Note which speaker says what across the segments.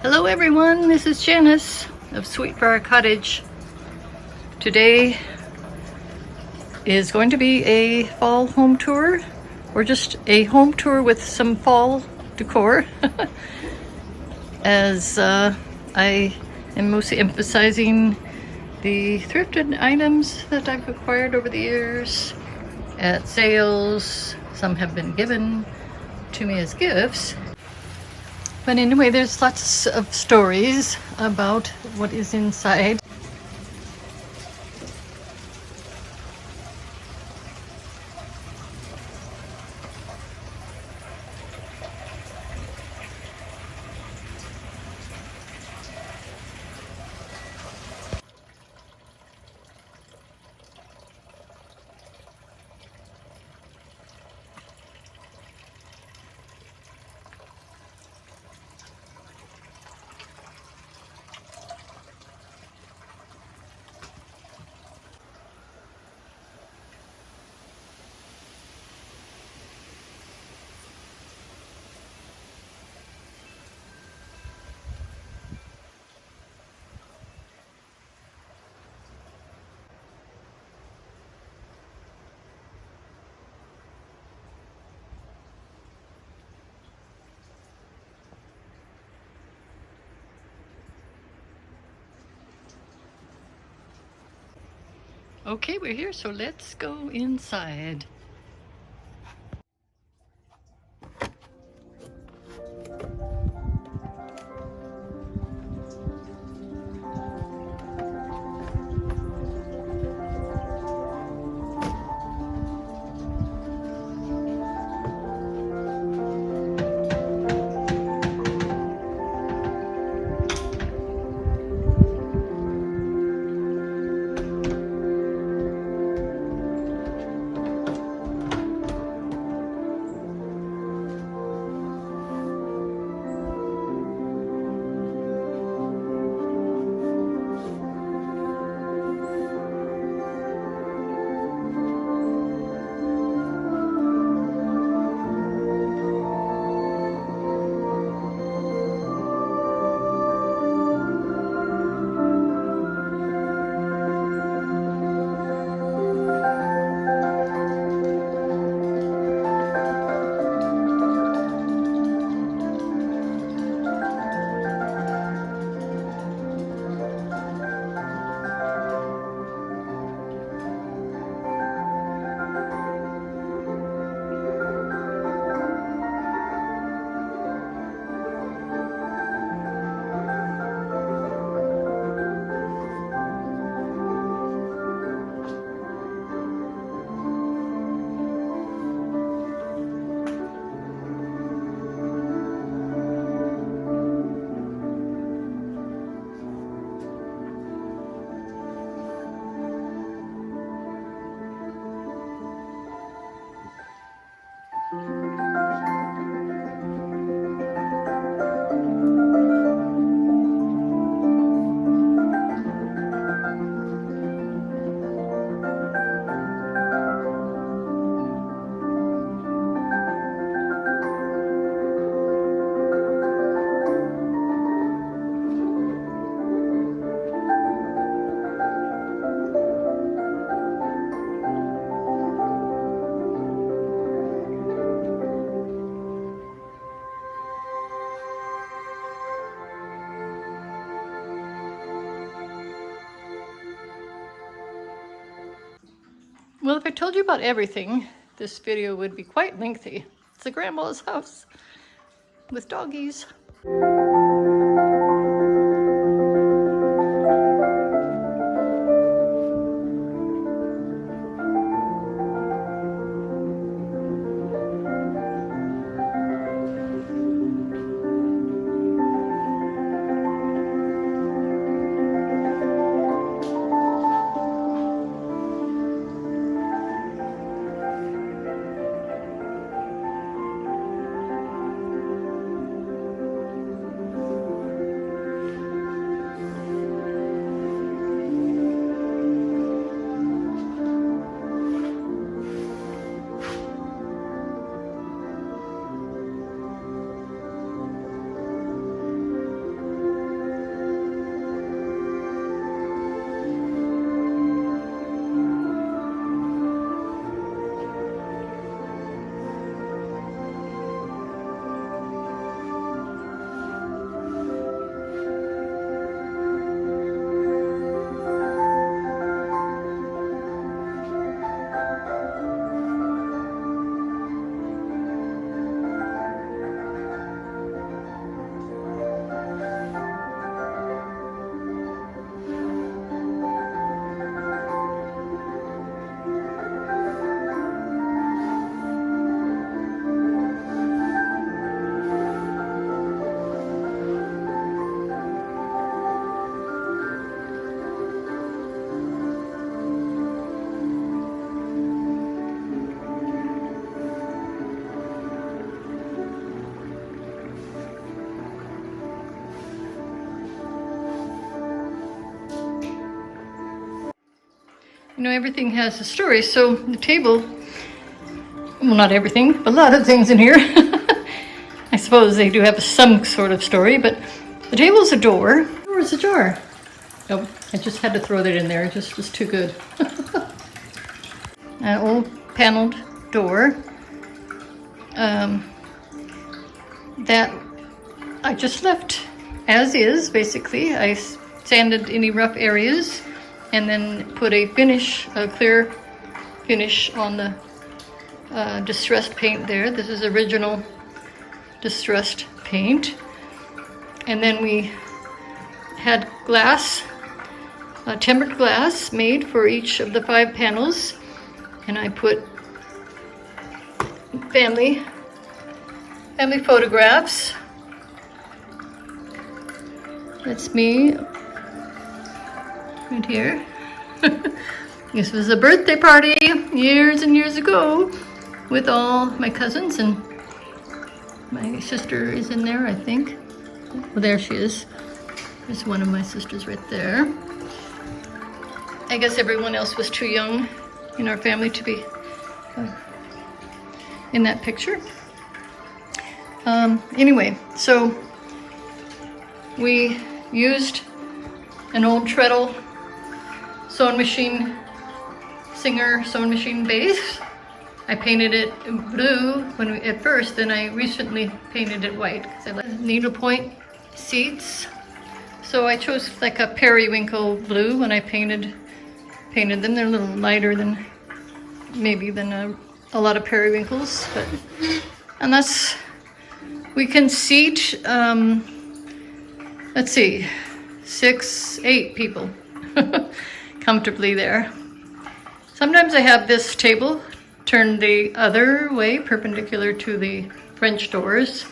Speaker 1: Hello everyone, this is Janice of Sweetbriar Cottage. Today is going to be a fall home tour, or just a home tour with some fall decor, as I am mostly emphasizing the thrifted items that I've acquired over the years at sales. Some have been given to me as gifts. But anyway, there's lots of stories about what is inside. Okay, we're here, so let's go inside. Well, if I told you about everything, this video would be quite lengthy. It's a grandma's house with doggies. You know, everything has a story. So the table, well, not everything, but a lot of things in here. I suppose they do have some sort of story, but the table's a door. Where's a jar? Oh, I just had to throw that in there. It just was too good. An old paneled door that I just left as is, basically. I sanded any rough areas and then put a clear finish on the distressed paint there. This is original distressed paint. And then we had glass, tempered glass made for each of the 5 panels. And I put family photographs. That's me right here. This was a birthday party years and years ago with all my cousins, and my sister is in there, I think. Well, there she is. There's one of my sisters right there. I guess everyone else was too young in our family to be in that picture. Anyway, so we used an old treadle sewing machine, Singer sewing machine base. I painted it blue at first, then I recently painted it white because I like needlepoint seats. So I chose like a periwinkle blue when I painted them. They're a little lighter than a lot of periwinkles, but and that's, we can seat let's see, 8 people comfortably there. Sometimes I have this table turned the other way, perpendicular to the French doors.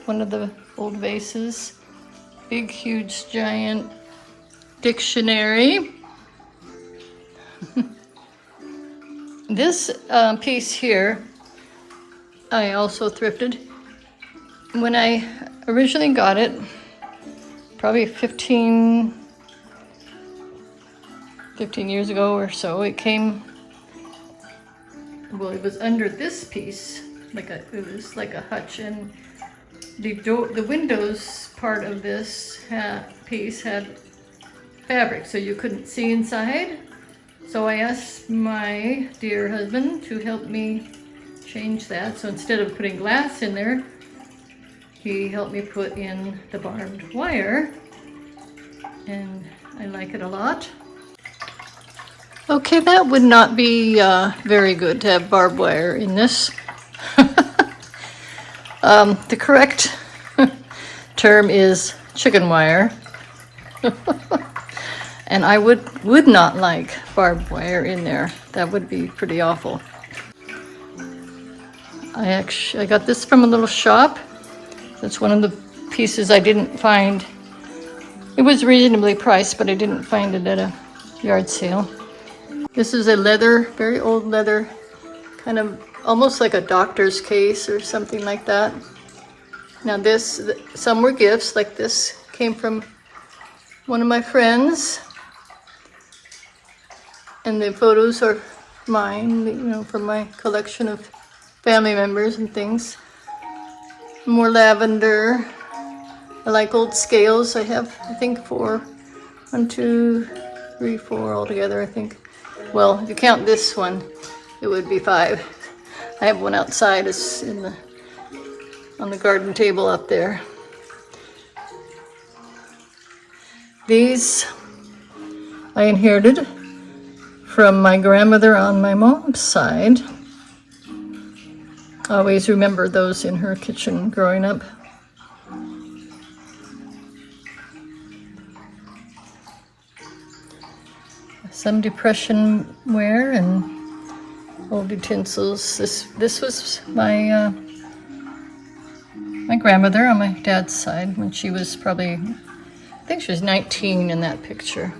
Speaker 1: One of the old vases, big, huge, giant dictionary. This piece here, I also thrifted. When I originally got it, probably 15 years ago or so, it came, well, it was under this piece, it was like a hutch, and the windows part of this piece had fabric, so you couldn't see inside. So I asked my dear husband to help me change that. So instead of putting glass in there, he helped me put in the barbed wire, and I like it a lot. Okay, that would not be very good to have barbed wire in this. The correct term is chicken wire. And I would not like barbed wire in there. That would be pretty awful. I got this from a little shop. That's one of the pieces I didn't find. It was reasonably priced, but I didn't find it at a yard sale. This is a leather, very old leather, kind of almost like a doctor's case or something like that. Now some were gifts, like this came from one of my friends. And the photos are mine, you know, from my collection of family members and things. More lavender. I like old scales. I have, I think, 4, 1, 2, 3, 4 altogether, I think. Well, if you count this one, it would be 5. I have one outside. It's on the garden table up there. These I inherited from my grandmother on my mom's side. I always remember those in her kitchen growing up. Some Depression ware and old utensils. This was my my grandmother on my dad's side when she was probably, I think she was 19 in that picture.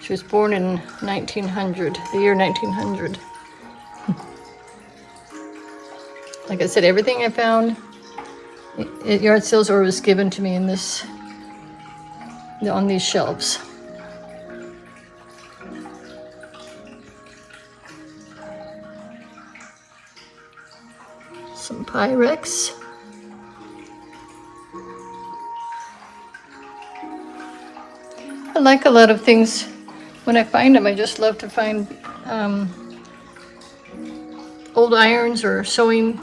Speaker 1: She was born in 1900, the year 1900. Like I said, everything I found at yard sales or was given to me in on these shelves. Some Pyrex. I like a lot of things. When I find them, I just love to find old irons or sewing,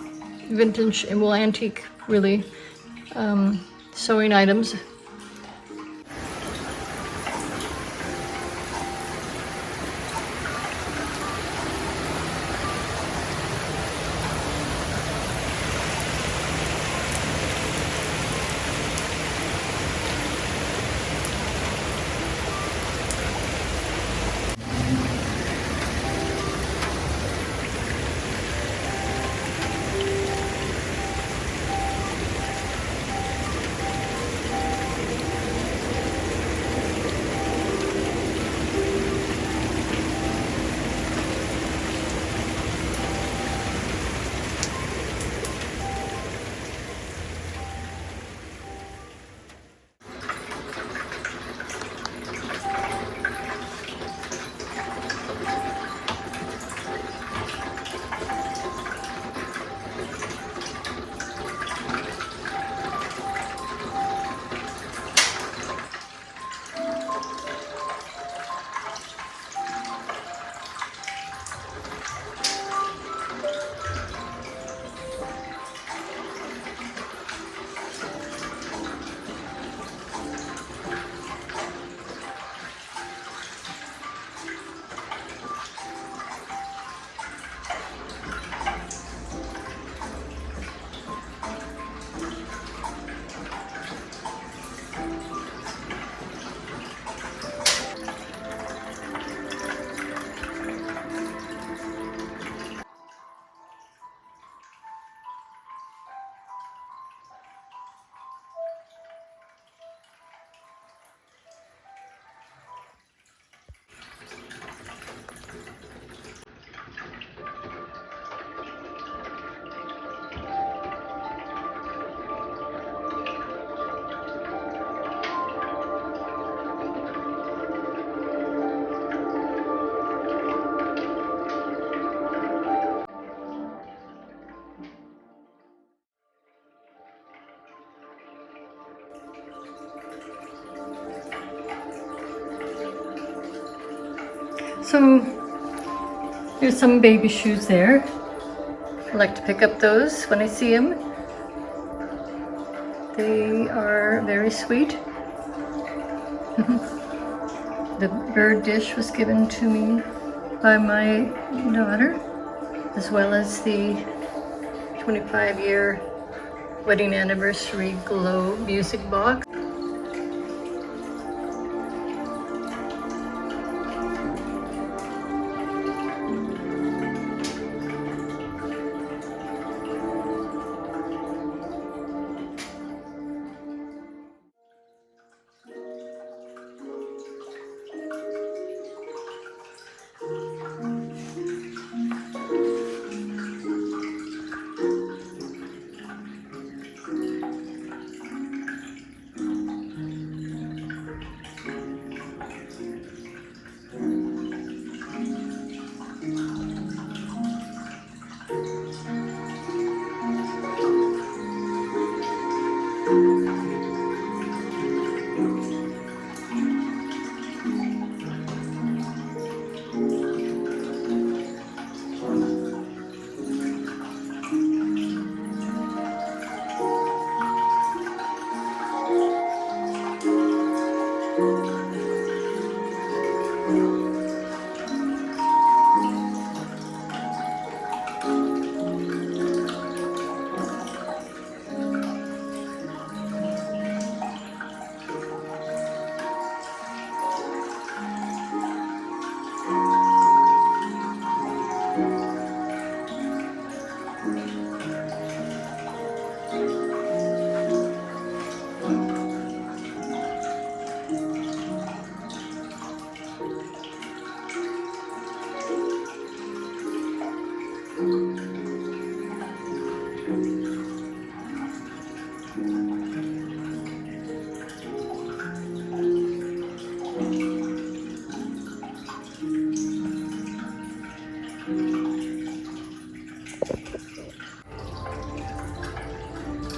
Speaker 1: vintage, well, antique, really, sewing items. So there's some baby shoes there. I like to pick up those when I see them. They are very sweet. The bird dish was given to me by my daughter, as well as the 25-year wedding anniversary glow music box.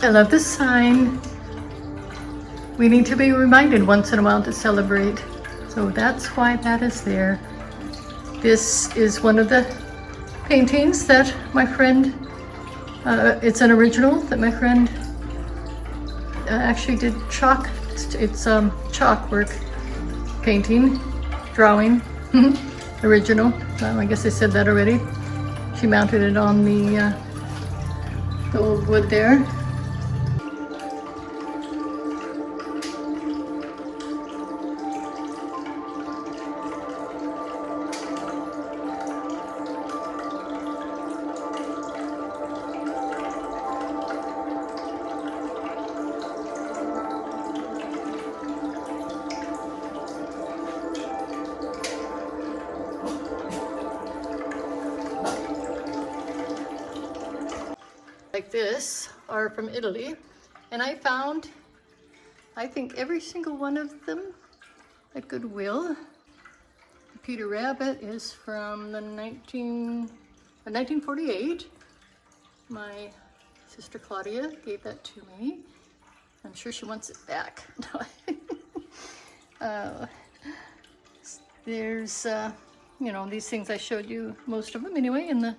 Speaker 1: I love this sign. We need to be reminded once in a while to celebrate. So that's why that is there. This is one of the paintings that my friend, it's an original that my friend actually did chalk. It's chalk work painting, drawing, original. I guess I said that already. She mounted it on the old wood there. Like this are from Italy, and I found, I think, every single one of them at Goodwill. The Peter Rabbit is from the 1948. My sister Claudia gave that to me. I'm sure she wants it back. There's, you know, these things I showed you, most of them anyway, in the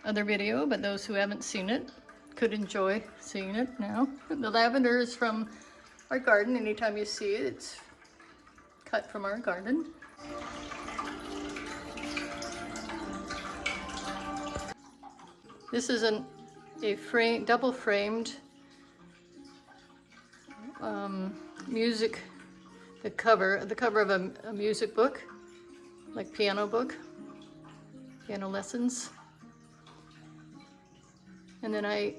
Speaker 1: other video, but those who haven't seen it could enjoy seeing it now. The lavender is from our garden. Anytime you see it, it's cut from our garden. This is a double framed music, the cover of a music book, like piano book, piano lessons. And then I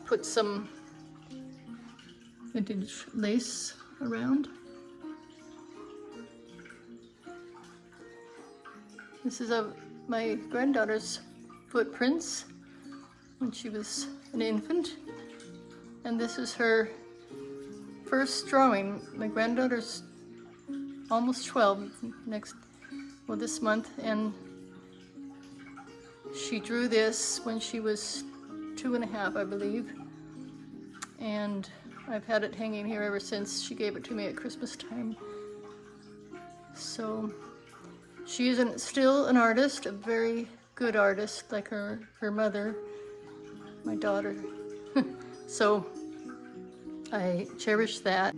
Speaker 1: put some vintage lace around. This is my granddaughter's footprints when she was an infant. And this is her first drawing. My granddaughter's almost 12 this month, and she drew this when she was 2.5, I believe, and I've had it hanging here ever since. She gave it to me at Christmas time. So she is still an artist, a very good artist, like her mother, my daughter. So I cherish that.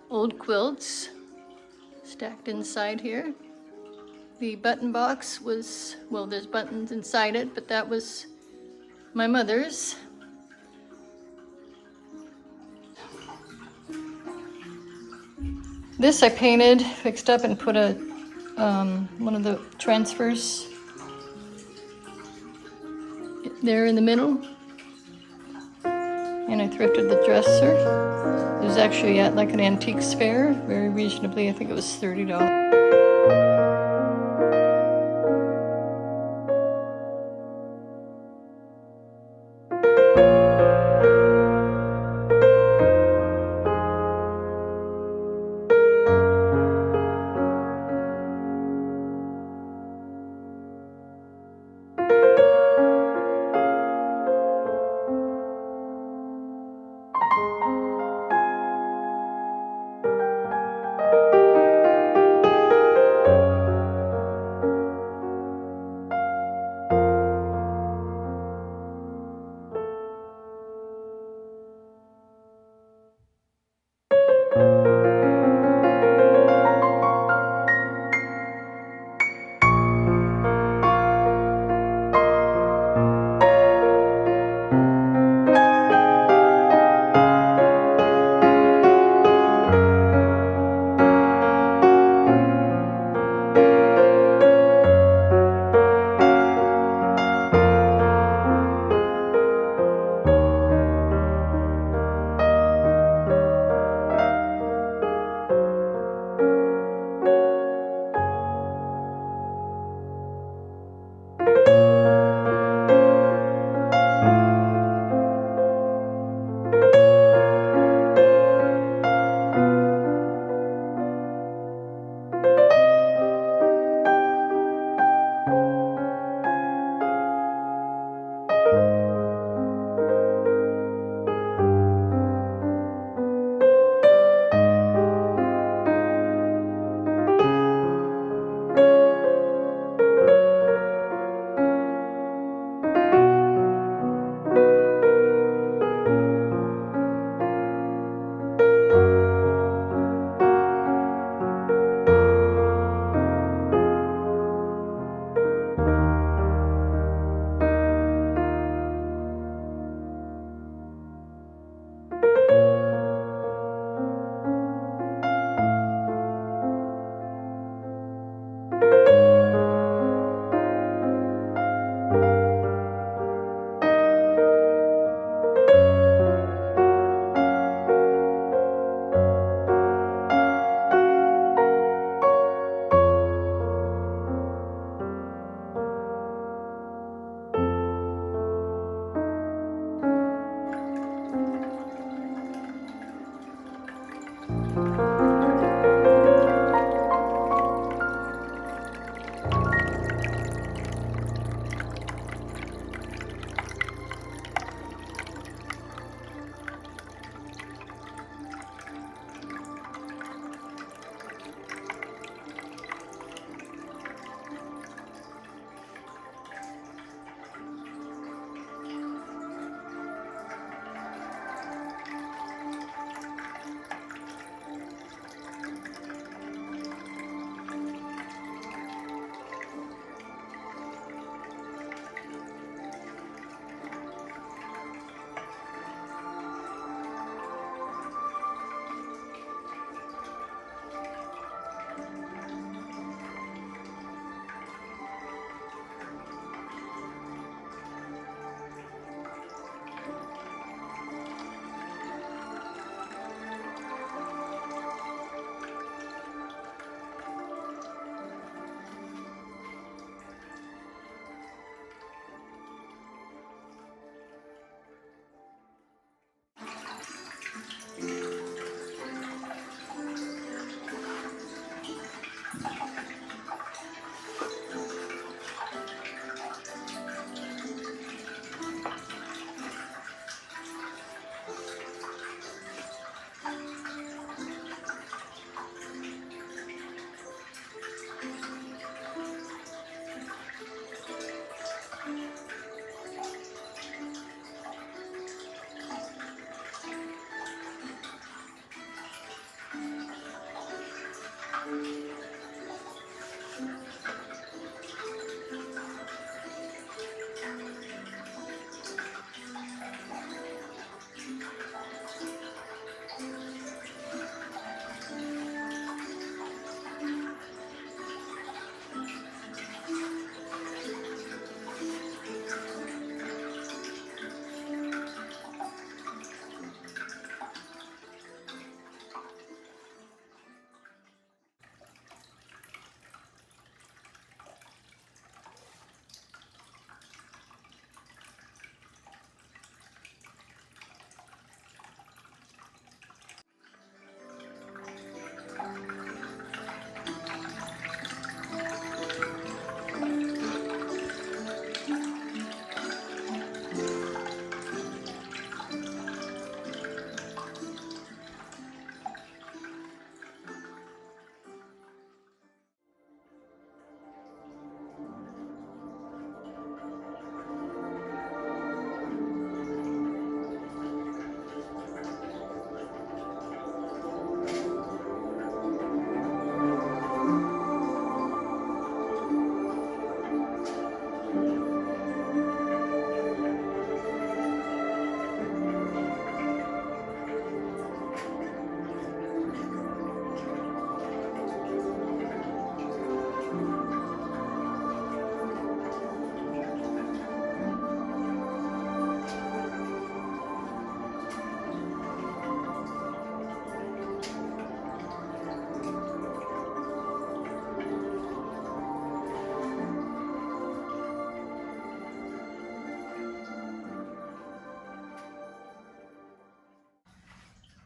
Speaker 1: Old quilts stacked inside here. The button box was, well, there's buttons inside it, but that was my mother's. This I painted, fixed up, and put a one of the transfers there in the middle. And I thrifted the dresser. It was actually at like an antiques fair, very reasonably. I think it was $30.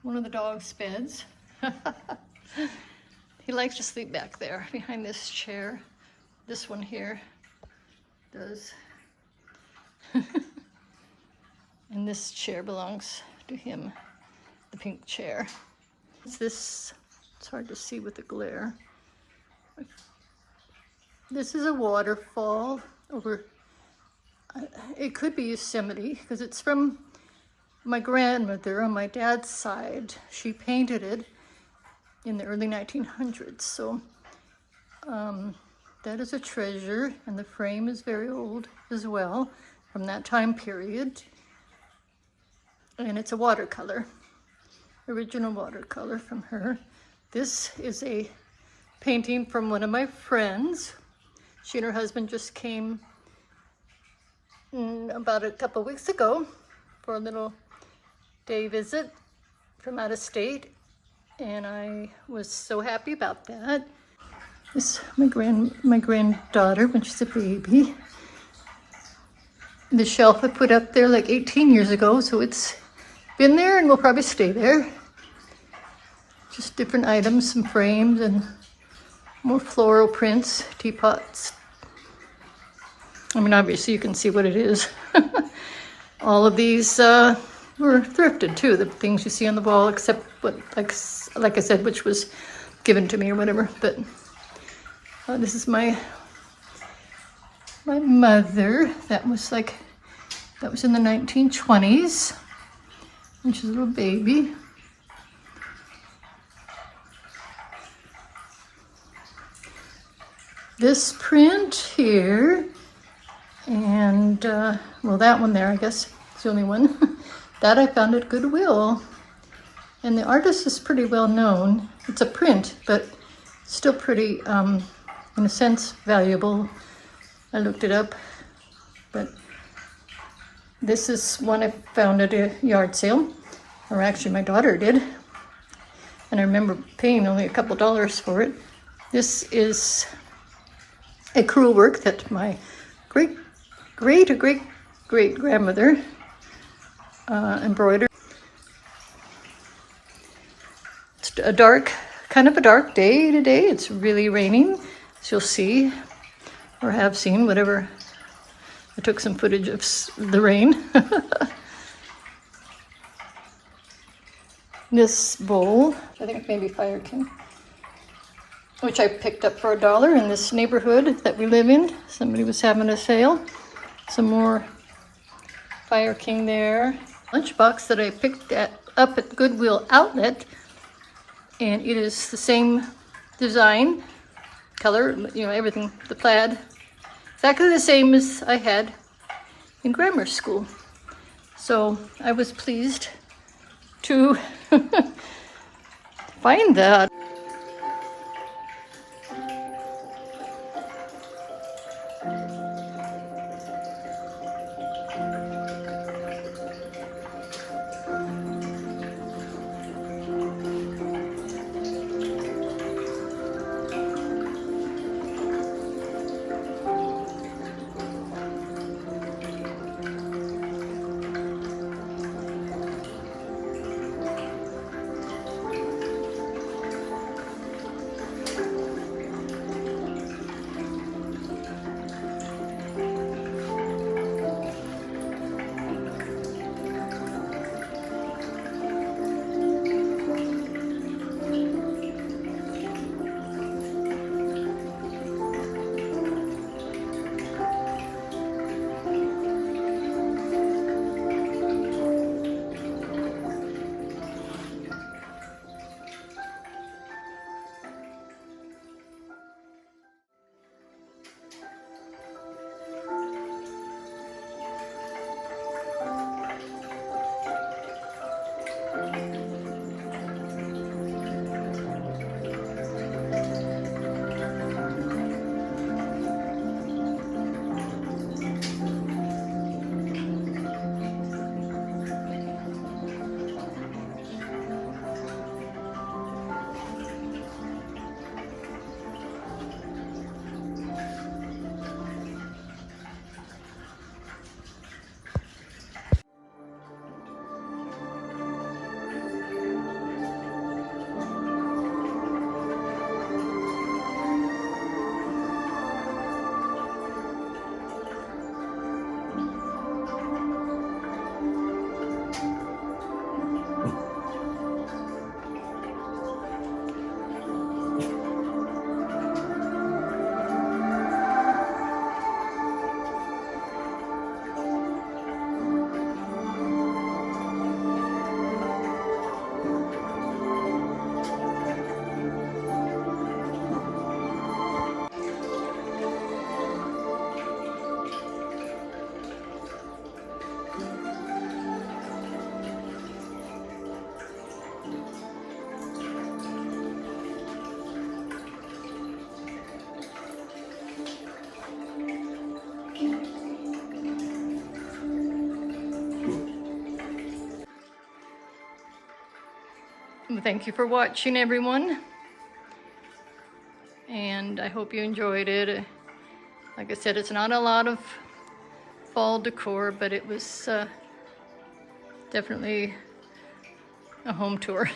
Speaker 1: one of the dog's beds. He likes to sleep back there behind this chair. This one here does. And this chair belongs to him, the pink chair. It's hard to see with the glare. This is a waterfall over, it could be Yosemite because it's from my grandmother on my dad's side. She painted it in the early 1900s. So that is a treasure, and the frame is very old as well from that time period. And it's a watercolor, original watercolor from her. This is a painting from one of my friends. She and her husband just came about a couple weeks ago for a little day visit from out of state, and I was so happy about that. This my granddaughter when she's a baby. The shelf I put up there like 18 years ago, so it's been there and will probably stay there. Just different items, some frames and more floral prints, teapots. I mean, obviously you can see what it is. All of these were thrifted too, the things you see on the wall, except what, like I said, which was given to me or whatever. But this is my mother. That was in the 1920s, when she's a little baby. This print here, and well, that one there, I guess, is the only one. That I found at Goodwill. And the artist is pretty well known. It's a print, but still pretty, in a sense, valuable. I looked it up, but this is one I found at a yard sale, or actually my daughter did. And I remember paying only a couple dollars for it. This is a crewel work that my great grandmother embroidered. It's kind of a dark day today. It's really raining, as you'll see, or have seen, whatever. I took some footage of the rain. This bowl, I think maybe Fire King, which I picked up for $1 in this neighborhood that we live in. Somebody was having a sale. Some more Fire King there. Lunchbox that I picked up at Goodwill Outlet, and it is the same design, color, you know, everything, the plaid, exactly the same as I had in grammar school. So I was pleased to find that. Thank you for watching, everyone. And I hope you enjoyed it. Like I said, it's not a lot of fall decor, but it was definitely a home tour.